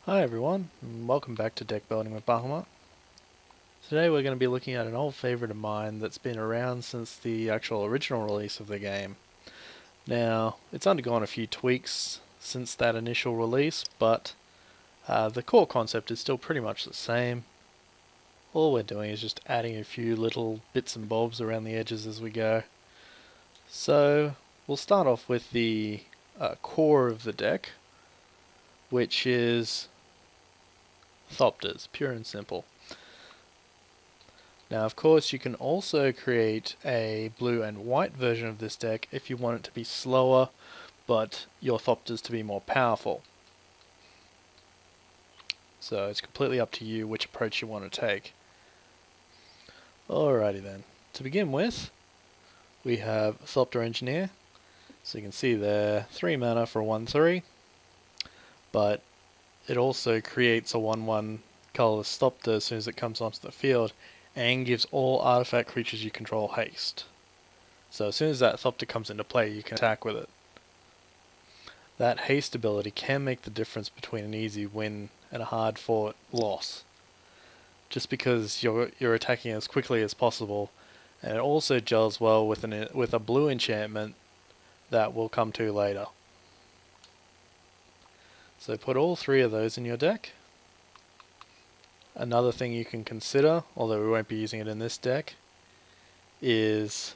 Hi everyone, and welcome back to Deck Building with Bahumaut. Today we're going to be looking at an old favourite of mine that's been around since the actual original release of the game. Now, it's undergone a few tweaks since that initial release, but the core concept is still pretty much the same. All we're doing is just adding a few little bits and bobs around the edges as we go. So, we'll start off with the core of the deck, which is Thopters, pure and simple. Now, of course, you can also create a blue and white version of this deck if you want it to be slower, but your Thopters to be more powerful. So it's completely up to you which approach you want to take. Alrighty then. To begin with, we have Thopter Engineer. So you can see there, 3 mana for a 1/3, but it also creates a 1/1 colorless Thopter as soon as it comes onto the field, and gives all artifact creatures you control haste. So as soon as that Thopter comes into play, you can attack with it. That haste ability can make the difference between an easy win and a hard fought loss, just because you're attacking as quickly as possible, and it also gels well with a blue enchantment that we'll come to later. So put all 3 of those in your deck. Another thing you can consider, although we won't be using it in this deck, is,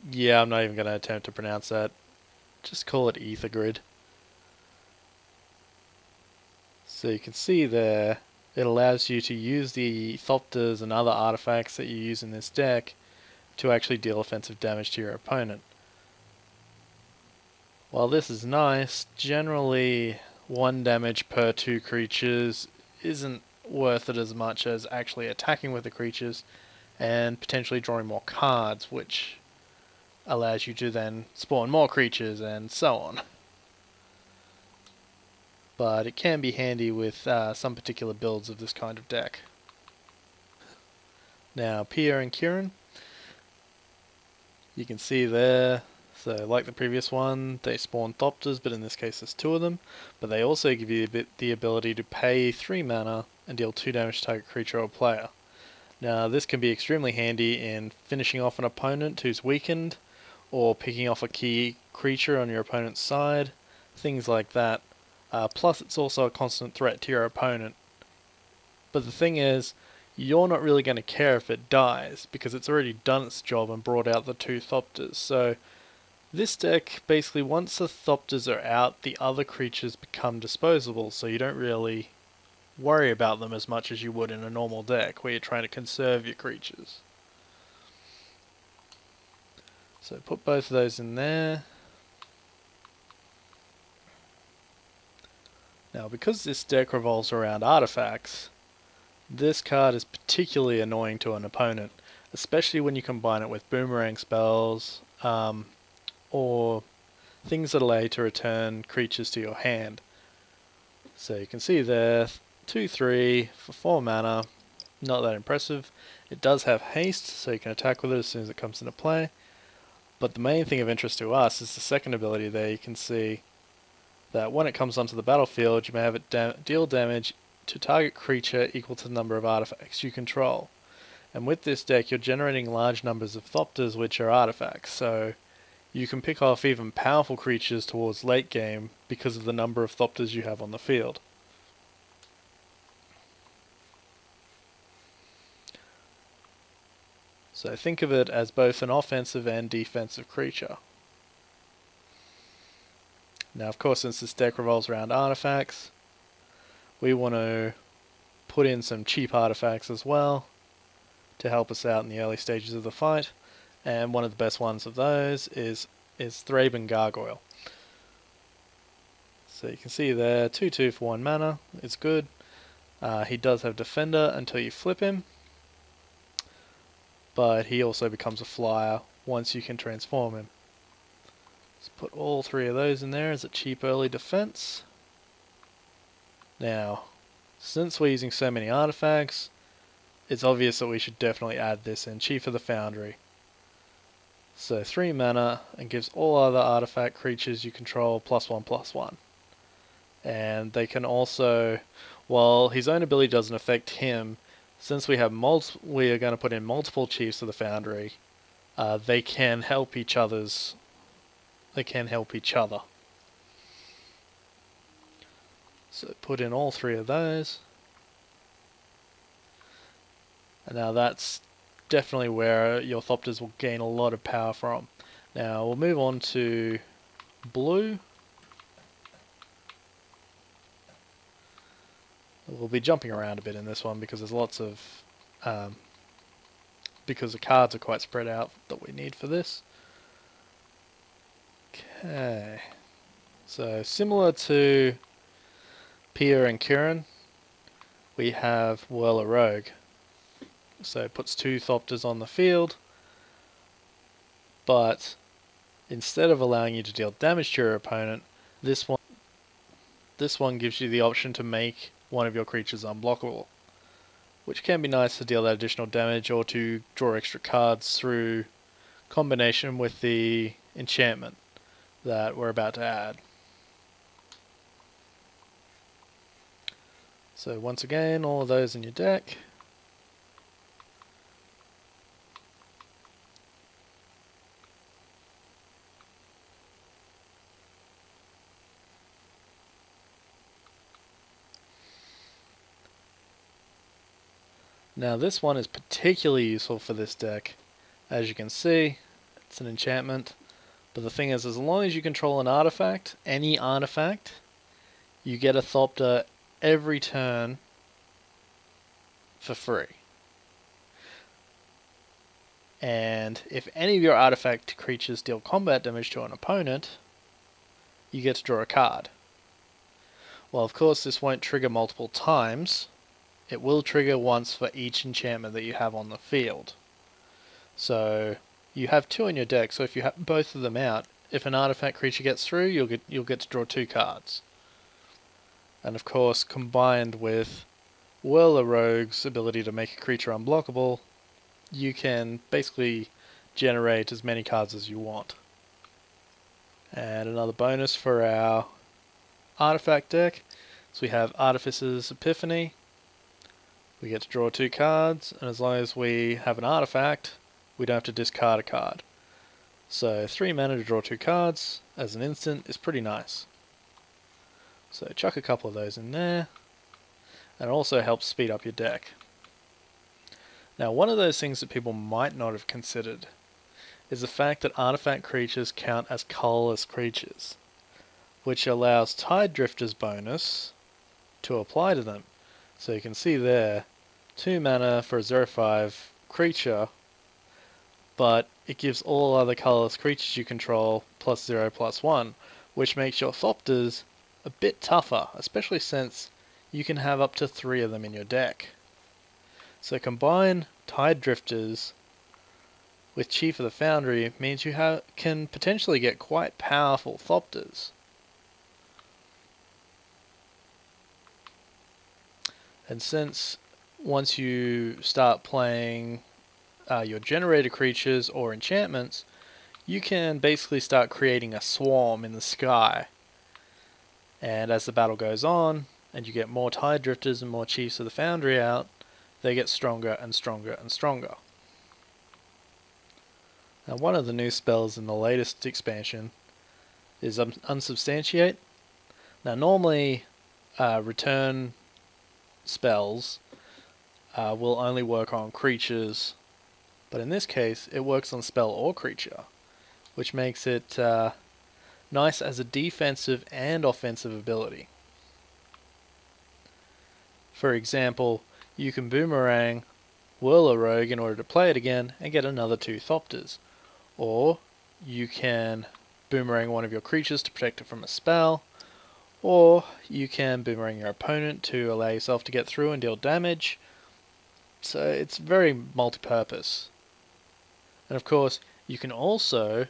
yeah, I'm not even going to attempt to pronounce that. Just call it Ether Grid. So you can see there, it allows you to use the Thopters and other artifacts that you use in this deck to actually deal offensive damage to your opponent. While this is nice, generally 1 damage per 2 creatures isn't worth it as much as actually attacking with the creatures and potentially drawing more cards, which allows you to then spawn more creatures and so on. But it can be handy with some particular builds of this kind of deck. Now, Pia and Kiran, you can see there, so like the previous one, they spawn Thopters, but in this case there's 2 of them, but they also give you the ability to pay 3 mana and deal 2 damage to target creature or player. Now, this can be extremely handy in finishing off an opponent who's weakened, or picking off a key creature on your opponent's side, things like that. Plus, it's also a constant threat to your opponent. But the thing is, you're not really going to care if it dies, because it's already done its job and brought out the 2 Thopters. So, this deck, basically, once the Thopters are out, the other creatures become disposable, so you don't really worry about them as much as you would in a normal deck, where you're trying to conserve your creatures. So put both of those in there. Now, because this deck revolves around artifacts, this card is particularly annoying to an opponent, especially when you combine it with boomerang spells, or things that allow you to return creatures to your hand. So you can see there, 2/3 for 4 mana, not that impressive. It does have haste, so you can attack with it as soon as it comes into play. But the main thing of interest to us is the second ability there. You can see that when it comes onto the battlefield, you may have it deal damage to target creature equal to the number of artifacts you control. And with this deck, you're generating large numbers of Thopters, which are artifacts, so you can pick off even powerful creatures towards late game because of the number of Thopters you have on the field. So think of it as both an offensive and defensive creature. Now, of course, since this deck revolves around artifacts, we want to put in some cheap artifacts as well to help us out in the early stages of the fight. And one of the best ones of those is Thraben Gargoyle. So you can see there, 2/2 for 1 mana, it's good. He does have Defender until you flip him, but he also becomes a flyer once you can transform him. Let's put all 3 of those in there as a cheap early defense. Now, since we're using so many artifacts, it's obvious that we should definitely add this in, Chief of the Foundry. So 3 mana, and gives all other artifact creatures you control +1/+1. And they can also, while his own ability doesn't affect him, since we are going to put in multiple chiefs of the Foundry, they can help each other's. They can help each other. So put in all 3 of those. And now that's definitely where your Thopters will gain a lot of power from. Now we'll move on to blue. We'll be jumping around a bit in this one because there's lots of because the cards are quite spread out that we need for this. Okay, so similar to Pia and Kiran, we have Vile Aggregate. So it puts 2 Thopters on the field, but instead of allowing you to deal damage to your opponent, this one gives you the option to make one of your creatures unblockable, which can be nice to deal that additional damage or to draw extra cards through combination with the enchantment that we're about to add. So once again, all of those in your deck. Now this one is particularly useful for this deck. As you can see, it's an enchantment, but the thing is, as long as you control an artifact, any artifact, you get a Thopter every turn for free. And if any of your artifact creatures deal combat damage to an opponent, you get to draw a card. Well, of course, this won't trigger multiple times. It will trigger once for each enchantment that you have on the field. So you have 2 in your deck, so if you have both of them out, if an artifact creature gets through, you'll get to draw 2 cards. And of course, combined with Vile Aggregate's ability to make a creature unblockable, you can basically generate as many cards as you want. And another bonus for our artifact deck, so we have Artificer's Epiphany. We get to draw 2 cards, and as long as we have an artifact, we don't have to discard a card. So 3 mana to draw 2 cards as an instant is pretty nice. So chuck a couple of those in there, and it also helps speed up your deck. Now, one of those things that people might not have considered is the fact that artifact creatures count as colorless creatures, which allows Tide Drifter's bonus to apply to them. So you can see there, 2 mana for a 0/5 creature, but it gives all other colorless creatures you control +0/+1, which makes your Thopters a bit tougher, especially since you can have up to 3 of them in your deck. So combine Tide Drifters with Chief of the Foundry means you can potentially get quite powerful Thopters. And since once you start playing your generator creatures or enchantments, you can basically start creating a swarm in the sky. And as the battle goes on, and you get more Tide Drifters and more Chiefs of the Foundry out, they get stronger and stronger and stronger. Now, one of the new spells in the latest expansion is Insubstantiate. Now, normally return spells will only work on creatures, but in this case it works on spell or creature, which makes it nice as a defensive and offensive ability. For example, you can boomerang Vile Aggregate in order to play it again and get another 2 Thopters, or you can boomerang one of your creatures to protect it from a spell, or you can boomerang your opponent to allow yourself to get through and deal damage. So it's very multi-purpose. And of course, you can also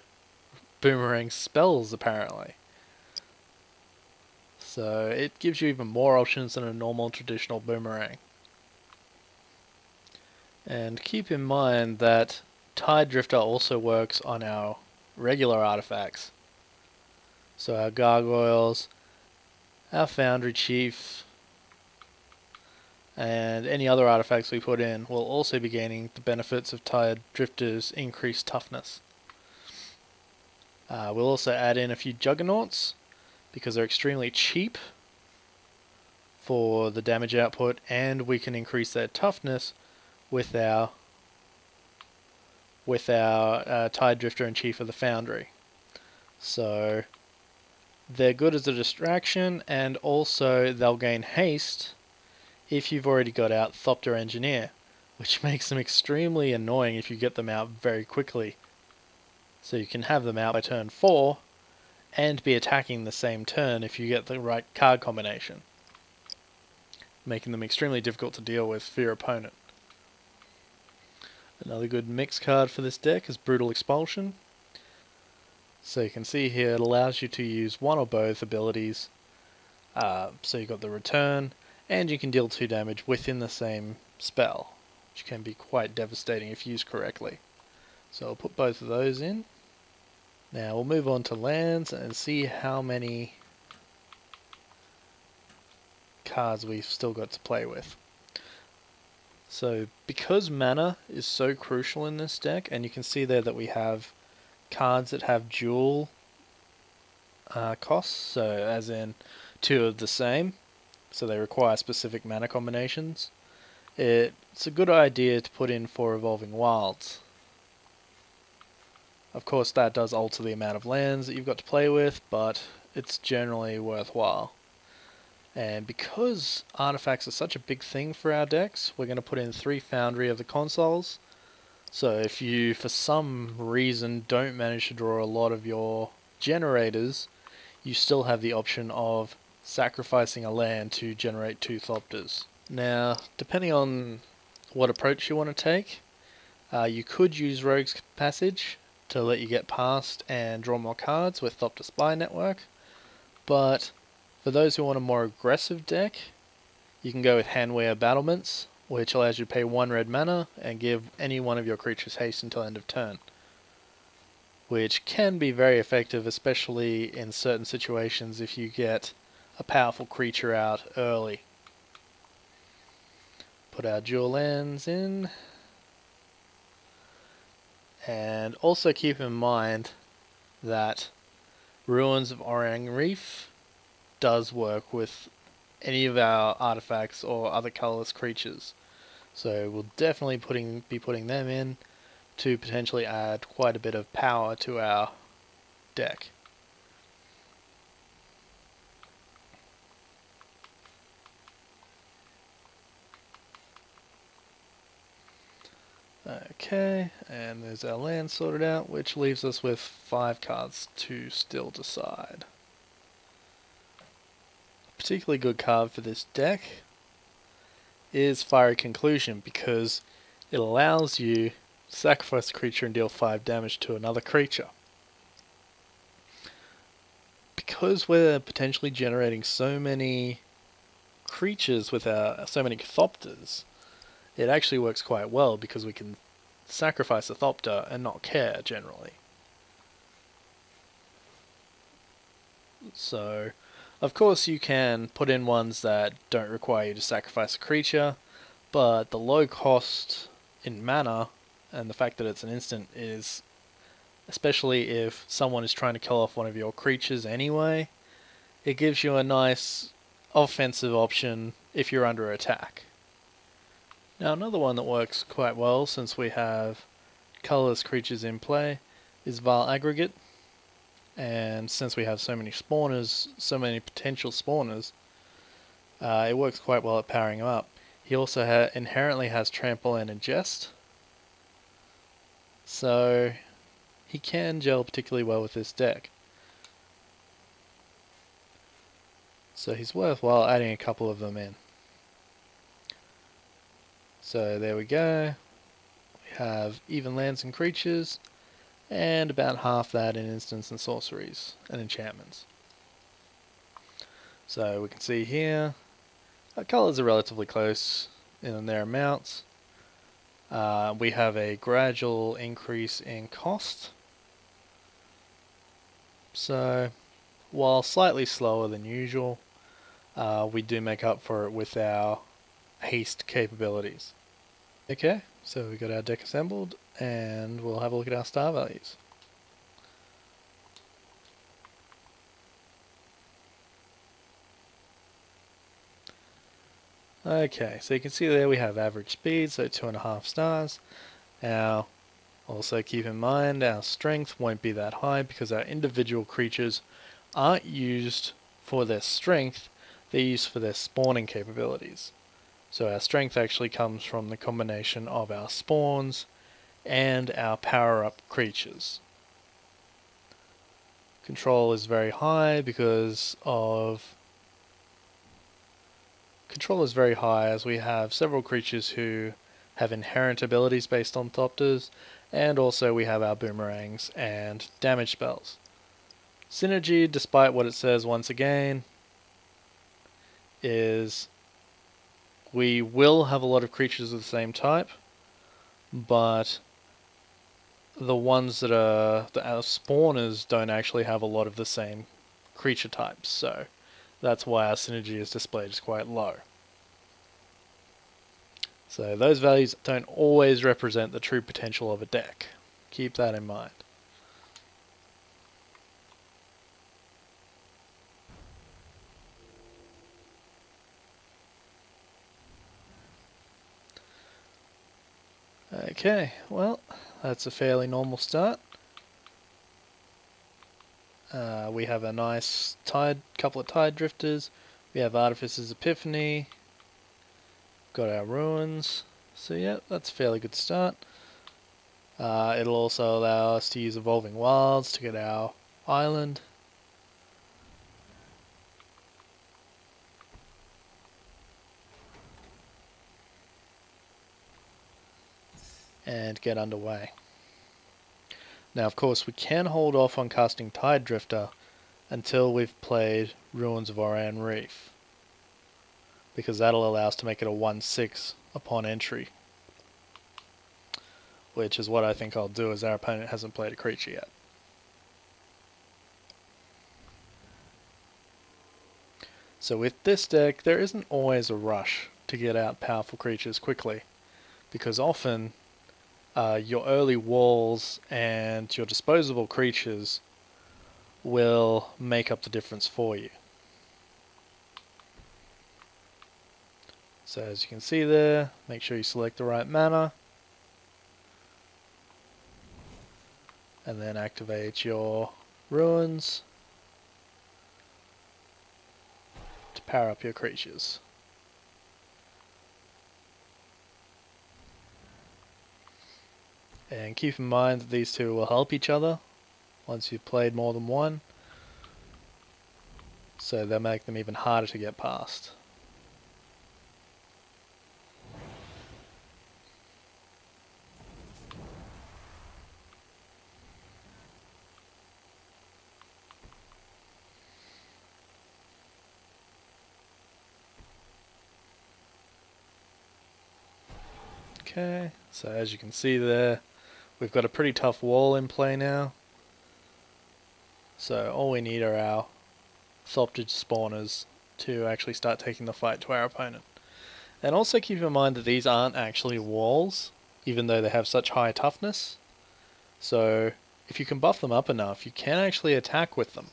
boomerang spells apparently. So it gives you even more options than a normal traditional boomerang. And keep in mind that Tide Drifter also works on our regular artifacts. So our gargoyles, our Foundry Chief, and any other artifacts we put in will also be gaining the benefits of Tide Drifter's increased toughness. We'll also add in a few Juggernauts because they're extremely cheap for the damage output, and we can increase their toughness with our Tide Drifter and Chief of the Foundry. So they're good as a distraction, and also they'll gain haste if you've already got out Thopter Engineer, which makes them extremely annoying if you get them out very quickly. So you can have them out by turn 4 and be attacking the same turn if you get the right card combination, making them extremely difficult to deal with for your opponent. Another good mix card for this deck is Brutal Expulsion. So you can see here it allows you to use one or both abilities. So you've got the return, and you can deal 2 damage within the same spell, which can be quite devastating if used correctly. So I'll put both of those in. Now we'll move on to lands and see how many cards we've still got to play with. So because mana is so crucial in this deck, and you can see there that we have cards that have dual costs, so as in 2 of the same, so they require specific mana combinations, it's a good idea to put in 4 Evolving Wilds. Of course that does alter the amount of lands that you've got to play with, but it's generally worthwhile. And because artifacts are such a big thing for our decks, we're going to put in 3 Foundry of the Consoles. So if you for some reason don't manage to draw a lot of your generators, you still have the option of sacrificing a land to generate 2 Thopters. Now, depending on what approach you want to take, you could use Rogue's Passage to let you get past and draw more cards with Thopter Spy Network, but for those who want a more aggressive deck, you can go with Handwear Battlements, which allows you to pay 1 red mana and give any one of your creatures haste until end of turn, which can be very effective, especially in certain situations if you get a powerful creature out early. Put our dual lands in, and also keep in mind that Ruins of Orang Reef does work with any of our artifacts or other colorless creatures, so we'll definitely be putting them in to potentially add quite a bit of power to our deck. Okay, and there's our land sorted out, which leaves us with 5 cards to still decide. A particularly good card for this deck is Fiery Conclusion, because it allows you to sacrifice a creature and deal 5 damage to another creature. Because we're potentially generating so many creatures with so many Thopters, it actually works quite well because we can sacrifice a Thopter and not care generally. So, of course you can put in ones that don't require you to sacrifice a creature, but the low cost in mana and the fact that it's an instant is, especially if someone is trying to kill off one of your creatures anyway, it gives you a nice offensive option if you're under attack. Now another one that works quite well since we have colorless creatures in play is Vile Aggregate, and since we have so many spawners, so many potential spawners, it works quite well at powering them up. He also inherently has Trample and Ingest, so he can gel particularly well with this deck. So he's worthwhile adding a couple of them in. So there we go. We have even lands and creatures, and about half that in instants and sorceries and enchantments. So we can see here, our colours are relatively close in their amounts. We have a gradual increase in cost. So while slightly slower than usual, we do make up for it with our haste capabilities. Okay, so we got our deck assembled, and we'll have a look at our star values. Okay, so you can see there we have average speed, so 2.5 stars. Now, also keep in mind our strength won't be that high because our individual creatures aren't used for their strength, they're used for their spawning capabilities. So our strength actually comes from the combination of our spawns and our power-up creatures. Control is very high because of... Control is very high as we have several creatures who have inherent abilities based on Thopters, and also we have our boomerangs and damage spells. Synergy, despite what it says once again, is we will have a lot of creatures of the same type, but the ones that are our spawners don't actually have a lot of the same creature types, so that's why our synergy is displayed as quite low. So those values don't always represent the true potential of a deck. Keep that in mind. Okay, well, that's a fairly normal start. We have a nice couple of tide drifters. We have Artificer's Epiphany. Got our ruins. So yeah, that's a fairly good start. It'll also allow us to use Evolving Wilds to get our island. And get underway. Now of course we can hold off on casting Tide Drifter until we've played Ruins of Orion Reef, because that'll allow us to make it a 1/6 upon entry, which is what I think I'll do as our opponent hasn't played a creature yet. So with this deck there isn't always a rush to get out powerful creatures quickly, because often your early walls and your disposable creatures will make up the difference for you. So as you can see there, make sure you select the right mana, and then activate your ruins to power up your creatures. And keep in mind that these two will help each other once you've played more than one, so they'll make them even harder to get past. Okay, so as you can see there, we've got a pretty tough wall in play now. So all we need are our Thopter spawners to actually start taking the fight to our opponent. And also keep in mind that these aren't actually walls, even though they have such high toughness. So if you can buff them up enough, you can actually attack with them.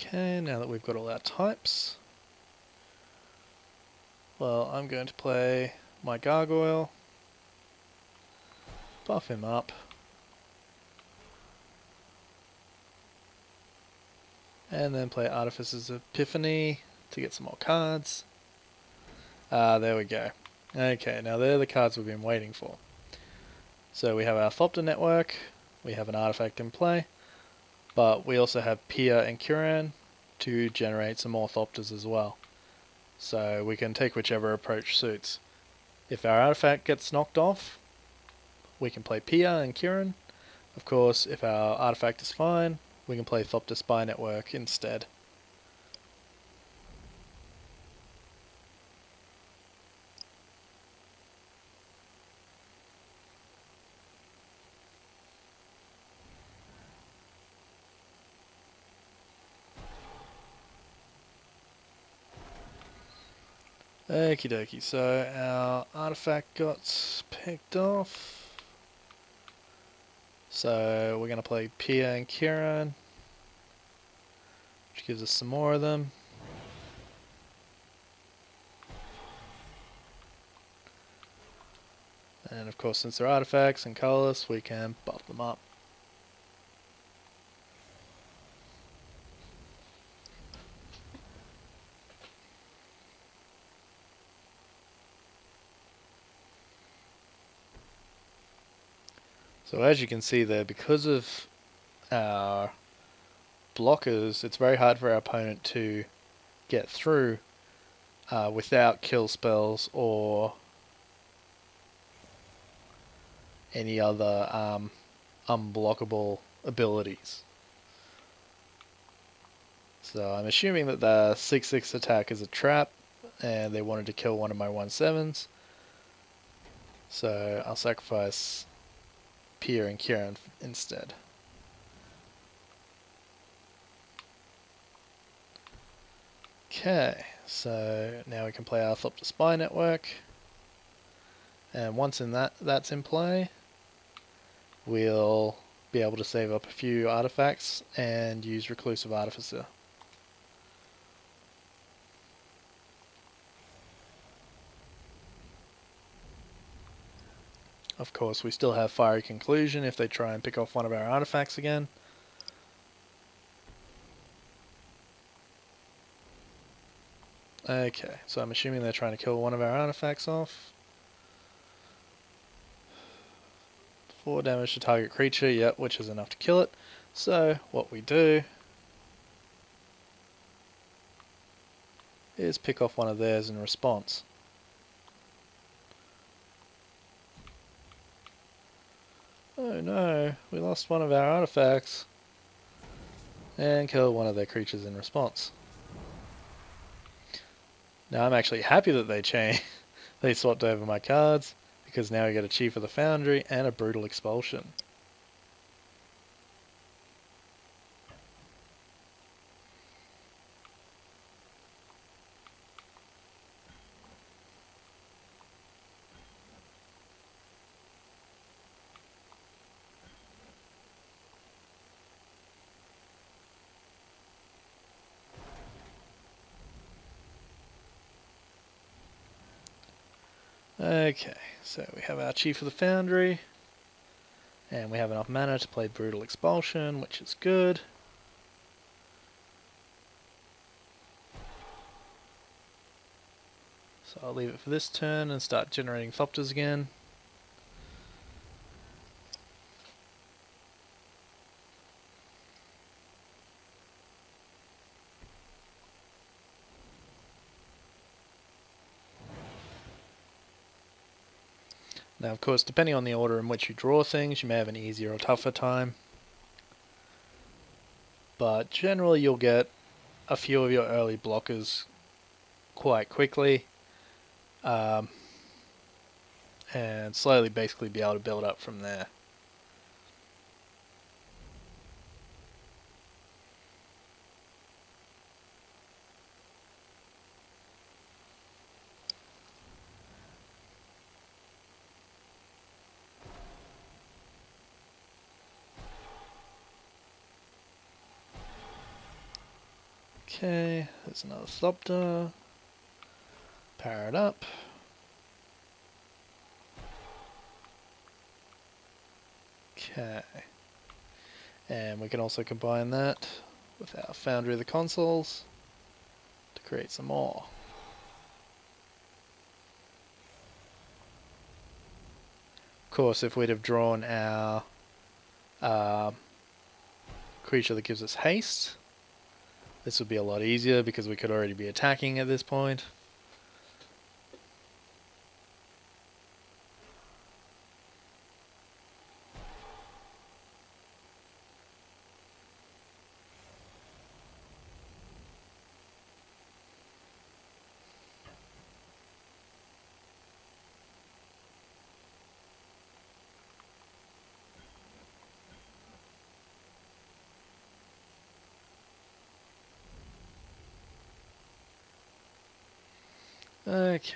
Okay, now that we've got all our types, well, I'm going to play my Gargoyle, buff him up, and then play Artificer's Epiphany to get some more cards. There we go. Okay, now they're the cards we've been waiting for. So we have our Thopter network, we have an artifact in play, but we also have Pia and Kiran to generate some more Thopters as well. So we can take whichever approach suits. If our artifact gets knocked off, we can play Pia and Kiran. Of course, if our artifact is fine, we can play Thopter Spy Network instead. Okie dokie, so our artifact got picked off. So we're going to play Pia and Kiran, which gives us some more of them. And of course, since they're artifacts and colorless, we can buff them up. So as you can see there, because of our blockers, it's very hard for our opponent to get through without kill spells or any other unblockable abilities. So I'm assuming that the 6/6 attack is a trap and they wanted to kill one of my 1/7s. So I'll sacrifice Pia and Kiran instead. Okay, so now we can play our Thopter Spy Network, and once that's in play, we'll be able to save up a few artifacts and use Reclusive Artificer. Of course, we still have Fiery Conclusion if they try and pick off one of our artifacts again. Okay, so I'm assuming they're trying to kill one of our artifacts off. 4 damage to target creature, yep, which is enough to kill it. So, what we do is pick off one of theirs in response. Oh no, we lost one of our artifacts. And kill one of their creatures in response. Now I'm actually happy that they swapped over my cards, because now we get a Chief of the Foundry and a Brutal Expulsion. Okay, so we have our Chief of the Foundry, and we have enough mana to play Brutal Expulsion, which is good. So I'll leave it for this turn and start generating Thopters again. Now, of course, depending on the order in which you draw things, you may have an easier or tougher time. But generally, you'll get a few of your early blockers quite quickly, and slowly basically be able to build up from there. Okay, there's another Thopter. Power it up. Okay. And we can also combine that with our Foundry of the Consoles to create some more. Of course, if we'd have drawn our creature that gives us haste, this would be a lot easier because we could already be attacking at this point. Okay.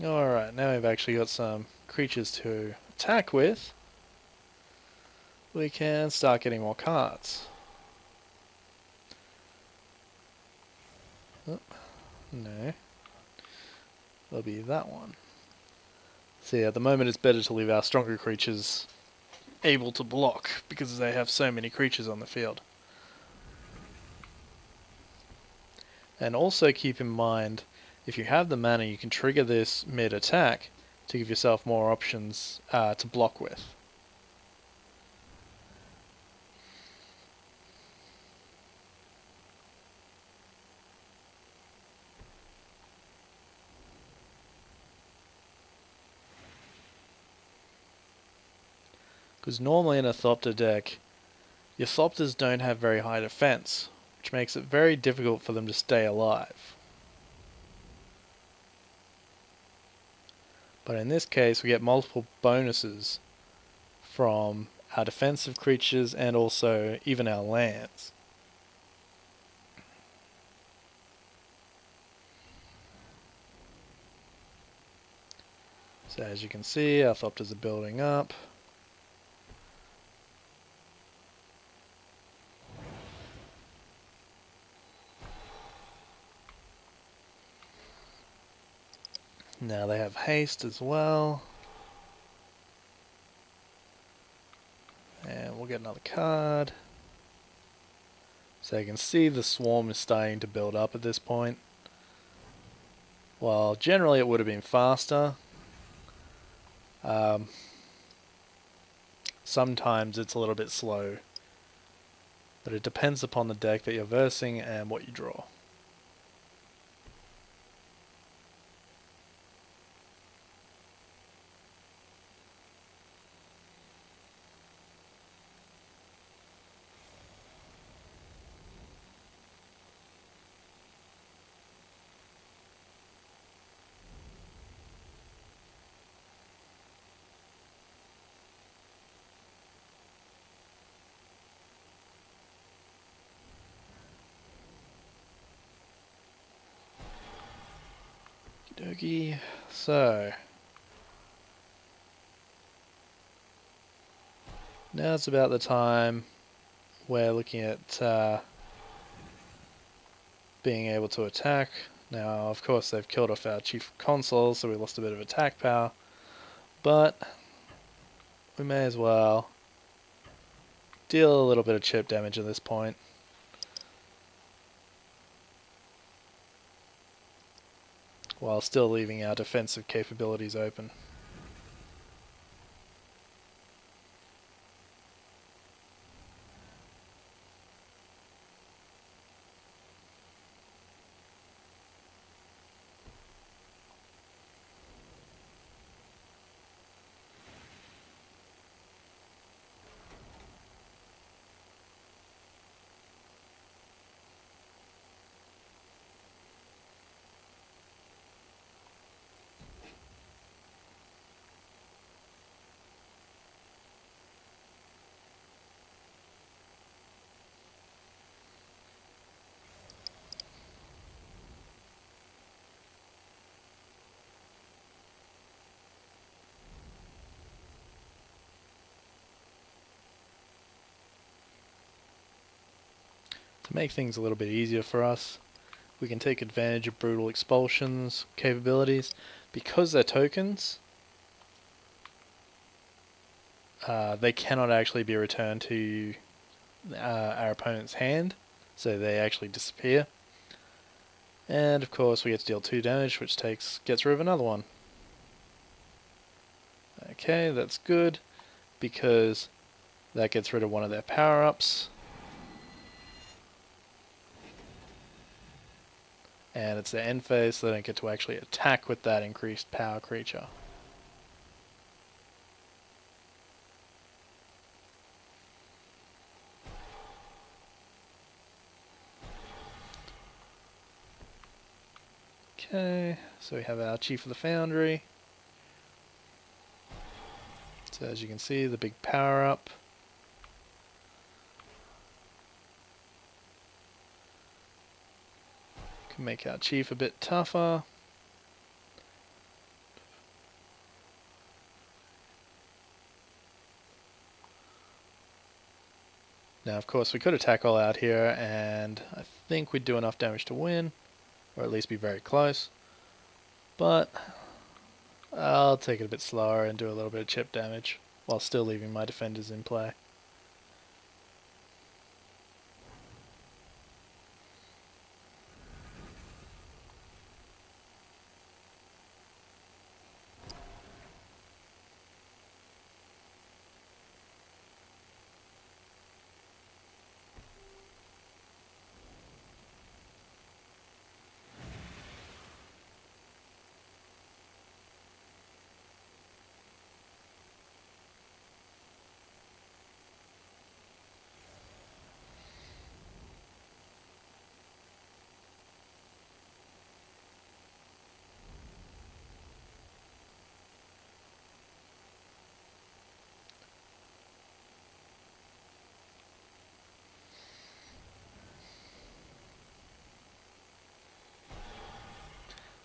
Alright, now we've actually got some creatures to attack with. We can start getting more cards. Oh, no. That'll be that one. So yeah, at the moment it's better to leave our stronger creatures able to block, because they have so many creatures on the field. And also keep in mind, if you have the mana, you can trigger this mid-attack to give yourself more options to block with. Because normally in a Thopter deck, your Thopters don't have very high defense, which makes it very difficult for them to stay alive. But in this case, we get multiple bonuses from our defensive creatures and also even our lands. So as you can see, our Thopters are building up. Now they have haste as well. And we'll get another card. So you can see the swarm is starting to build up at this point. Well, generally it would have been faster. Sometimes it's a little bit slow. But it depends upon the deck that you're versing and what you draw. Okey-dokey. So now it's about the time we're looking at being able to attack. Now, of course, they've killed off our chief console, so we lost a bit of attack power. But we may as well deal a little bit of chip damage at this point. While still leaving our defensive capabilities open. To make things a little bit easier for us, we can take advantage of Brutal Expulsion's capabilities. Because they're tokens, they cannot actually be returned to our opponent's hand, so they actually disappear. And of course we get to deal 2 damage, which gets rid of another one. Okay, that's good, because that gets rid of one of their power-ups. And it's their end phase, so they don't get to actually attack with that increased power creature. Okay, so we have our Chief of the Foundry. So as you can see, the big power up. Can make our Chief a bit tougher. Now, of course, we could attack all out here, and I think we'd do enough damage to win, or at least be very close. But I'll take it a bit slower and do a little bit of chip damage, while still leaving my defenders in play.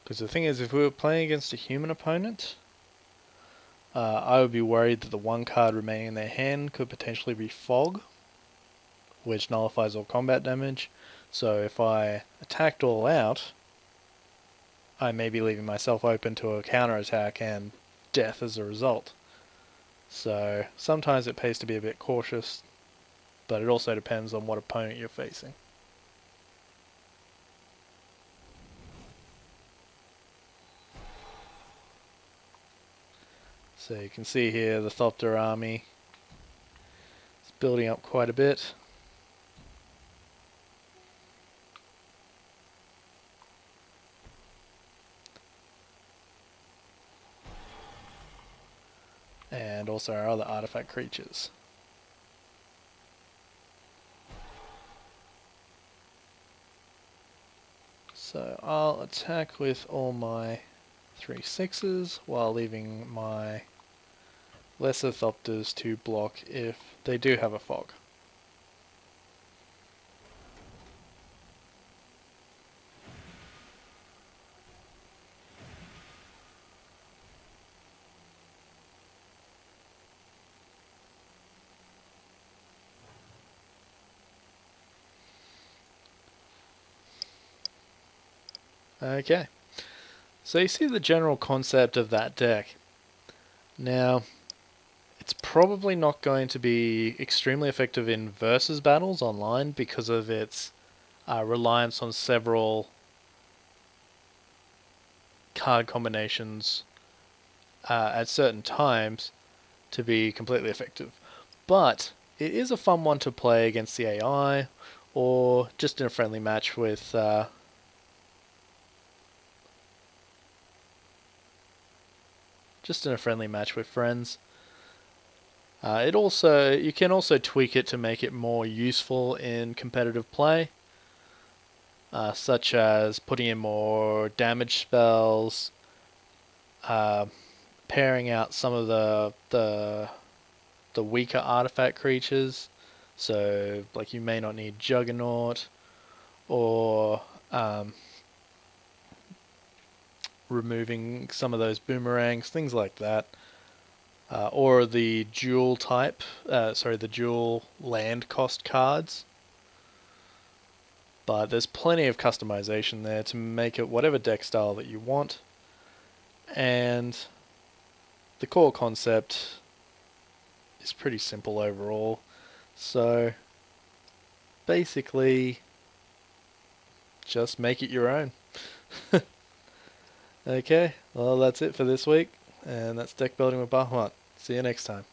Because the thing is, if we were playing against a human opponent, I would be worried that the one card remaining in their hand could potentially be Fog, which nullifies all combat damage. So if I attacked all out, I may be leaving myself open to a counterattack and death as a result. So sometimes it pays to be a bit cautious, but it also depends on what opponent you're facing. So you can see here the Thopter army is building up quite a bit. And also our other artifact creatures. So I'll attack with all my 3/6s while leaving my lesser Thopters to block if they do have a Fog. Okay, so you see the general concept of that deck. Now, it's probably not going to be extremely effective in versus battles online because of its reliance on several card combinations at certain times to be completely effective. But it is a fun one to play against the AI or just in a friendly match with friends. You can also tweak it to make it more useful in competitive play, such as putting in more damage spells, pairing out some of the weaker artifact creatures. So, like, you may not need Juggernaut, or removing some of those boomerangs, things like that. Or the dual the dual land cost cards. But there's plenty of customization there to make it whatever deck style that you want. And the core concept is pretty simple overall. So basically, just make it your own. Okay, well that's it for this week, and that's deck building with Bahumaut. See you next time.